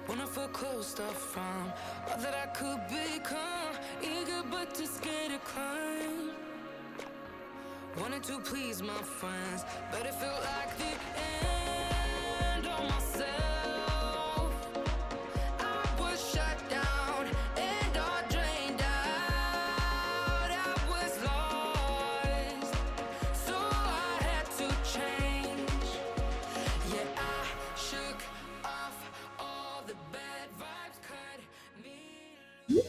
Wanna feel close to from all that I could become. Eager but too scared to climb. Wanted to please my friends, but it felt like the end of myself. I was shut down and all drained out. I was lost, so I had to change. Yeah, I shook off all the bad vibes, cut me.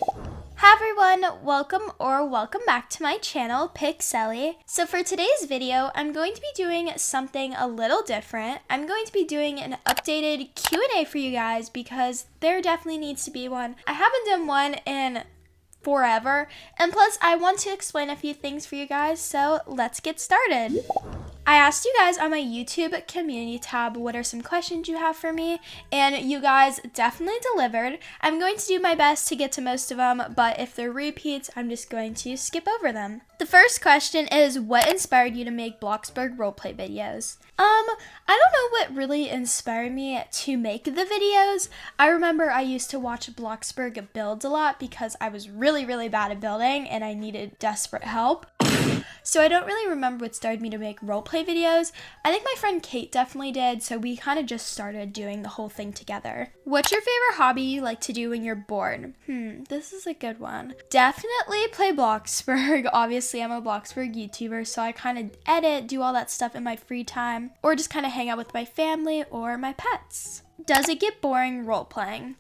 Hi everyone, welcome back to my channel, Pixelly. So for today's video, I'm going to be doing something a little different. I'm going to be doing an updated Q&A for you guys because there definitely needs to be one. I haven't done one in forever, and plus I want to explain a few things for you guys, so let's get started. I asked you guys on my YouTube community tab what are some questions you have for me, and you guys definitely delivered. I'm going to do my best to get to most of them, but if they're repeats, I'm just going to skip over them. The first question is, what inspired you to make Bloxburg roleplay videos? I don't know what really inspired me to make the videos. I remember I used to watch Bloxburg build a lot because I was really bad at building and I needed desperate help. So I don't really remember what started me to make roleplay videos. I think my friend Kate definitely did, so we kind of just started doing the whole thing together. What's your favorite hobby you like to do when you're bored? This is a good one. Definitely play Bloxburg. Obviously, I'm a Bloxburg YouTuber, so I kind of edit, do all that stuff in my free time, or just kind of hang out with my family or my pets. Does it get boring role-playing?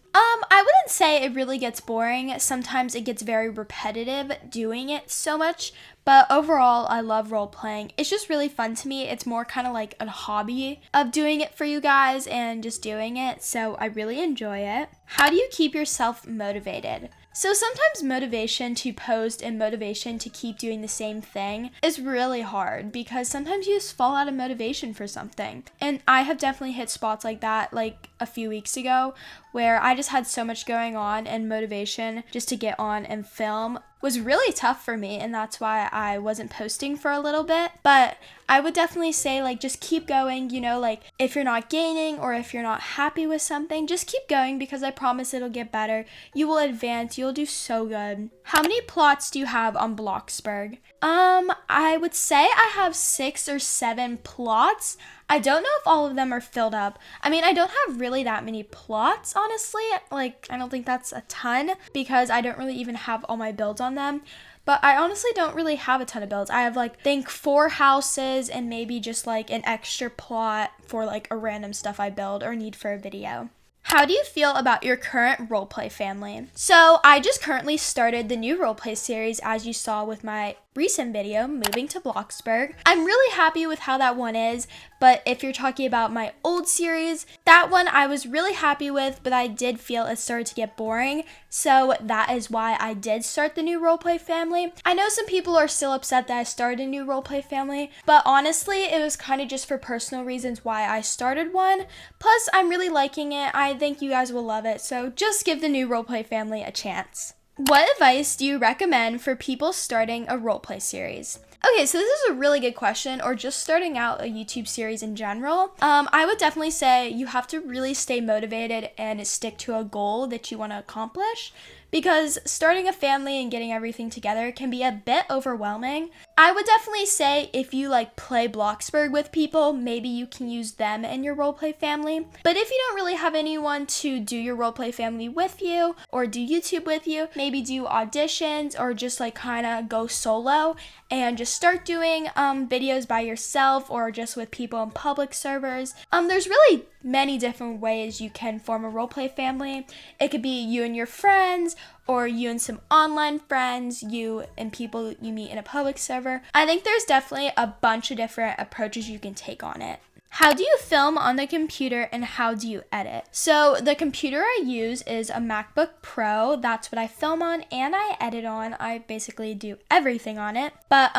I wouldn't say it really gets boring. Sometimes it gets very repetitive doing it so much, but overall, I love role-playing. It's just really fun to me. It's more kind of like a hobby of doing it for you guys and just doing it, so I really enjoy it. How do you keep yourself motivated? So sometimes motivation to post and motivation to keep doing the same thing is really hard because sometimes you just fall out of motivation for something. And I have definitely hit spots like that like a few weeks ago where I just had so much going on and motivation just to get on and film was really tough for me, and that's why I wasn't posting for a little bit. But I would definitely say, like, just keep going, you know, like, if you're not gaining or if you're not happy with something, just keep going because I promise it'll get better. You will advance, you'll do so good. How many plots do you have on Bloxburg? I would say I have 6 or 7 plots. I don't know if all of them are filled up. I mean, I don't have really that many plots, honestly. Like, I don't think that's a ton because I don't really even have all my builds on them. But I honestly don't really have a ton of builds. I have like, I think 4 houses and maybe just like an extra plot for like a random stuff I build or need for a video. How do you feel about your current roleplay family? So I just currently started the new roleplay series, as you saw with my recent video, moving to Bloxburg. I'm really happy with how that one is, but if you're talking about my old series, that one I was really happy with, but I did feel it started to get boring, so that is why I did start the new roleplay family. I know some people are still upset that I started a new roleplay family, but honestly, it was kind of just for personal reasons why I started one. Plus, I'm really liking it. I think you guys will love it, so just give the new roleplay family a chance. What advice do you recommend for people starting a roleplay series? Okay, so this is a really good question, or just starting out a YouTube series in general. I would definitely say you have to really stay motivated and stick to a goal that you want to accomplish, because starting a family and getting everything together can be a bit overwhelming. I would definitely say if you like play Bloxburg with people, maybe you can use them in your roleplay family. But if you don't really have anyone to do your roleplay family with you or do YouTube with you, maybe do auditions or just like kind of go solo and just start doing videos by yourself or just with people in public servers. There's really many different ways you can form a roleplay family. It could be you and your friends, or you and some online friends, you and people you meet in a public server. I think there's definitely a bunch of different approaches you can take on it. How do you film on the computer and how do you edit? So the computer I use is a MacBook Pro. That's what I film on and I edit on. I basically do everything on it. But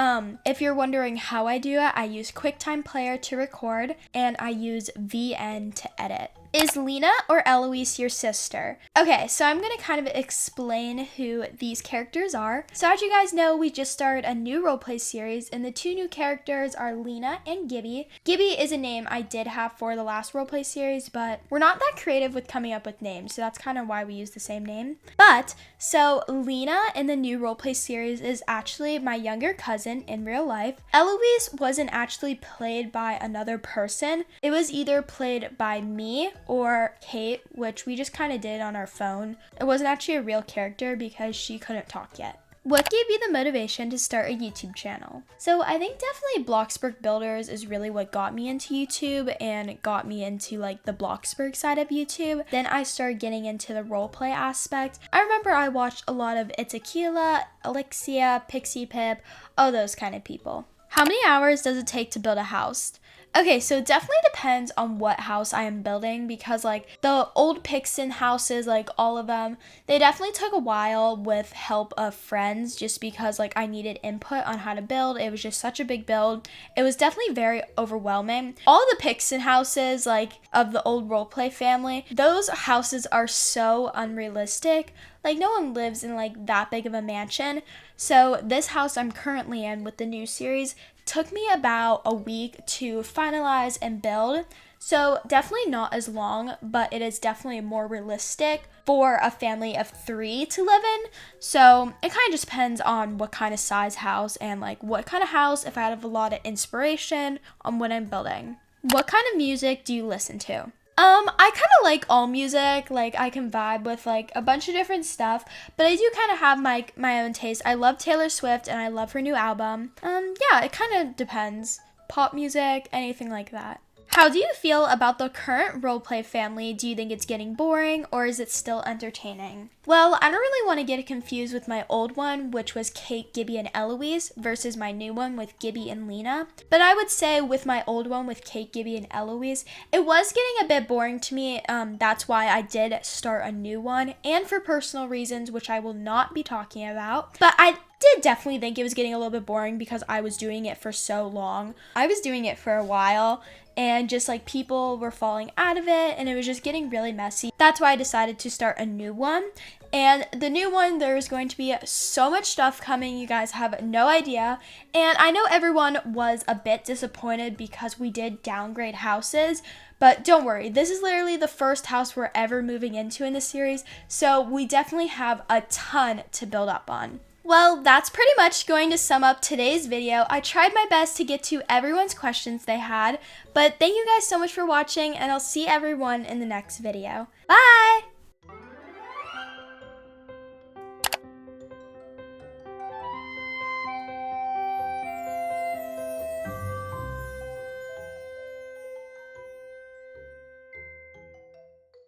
if you're wondering how I do it, I use QuickTime Player to record and I use VN to edit. Is Lena or Eloise your sister? Okay, so I'm going to kind of explain who these characters are. So as you guys know, we just started a new roleplay series, and the two new characters are Lena and Gibby. Gibby is a name I did have for the last roleplay series, but we're not that creative with coming up with names, so that's kind of why we use the same name. But, so Lena in the new roleplay series is actually my younger cousin in real life. Eloise wasn't actually played by another person. It was either played by me or Kate, which we just kind of did on our phone. It wasn't actually a real character because she couldn't talk yet. What gave you the motivation to start a YouTube channel? So I think definitely Bloxburg Builders is really what got me into YouTube and got me into like the Bloxburg side of YouTube. Then I started getting into the roleplay aspect. I remember I watched a lot of It's Aquila, Alexia, Pixie Pip, all those kind of people. How many hours does it take to build a house? Okay, so it definitely depends on what house I am building, because like the old Pixen houses, like all of them, they definitely took a while with help of friends, just because like I needed input on how to build. It was just such a big build. It was definitely very overwhelming. All the Pixen houses, like of the old roleplay family, those houses are so unrealistic. Like no one lives in like that big of a mansion. So this house I'm currently in with the new series took me about a week to finalize and build. So definitely not as long, but it is definitely more realistic for a family of 3 to live in. So it kind of just depends on what kind of size house and like what kind of house, if I have a lot of inspiration on what I'm building. What kind of music do you listen to? I kind of like all music. Like I can vibe with like a bunch of different stuff, but I do kind of have my own taste. I love Taylor Swift and I love her new album. Yeah, it kind of depends. Pop music, anything like that. How do you feel about the current roleplay family? Do you think it's getting boring or is it still entertaining? Well, I don't really want to get it confused with my old one, which was Kate, Gibby, and Eloise, versus my new one with Gibby and Lena. But I would say with my old one with Kate, Gibby, and Eloise, it was getting a bit boring to me. That's why I did start a new one, and for personal reasons, which I will not be talking about. But I did definitely think it was getting a little bit boring because I was doing it for so long. I was doing it for a while, and just like people were falling out of it and it was just getting really messy. That's why I decided to start a new one. And the new one, there's going to be so much stuff coming, you guys have no idea. And I know everyone was a bit disappointed because we did downgrade houses, but don't worry, this is literally the first house we're ever moving into in the series, so we definitely have a ton to build up on. Well, that's pretty much going to sum up today's video. I tried my best to get to everyone's questions they had, but thank you guys so much for watching, and I'll see everyone in the next video. Bye!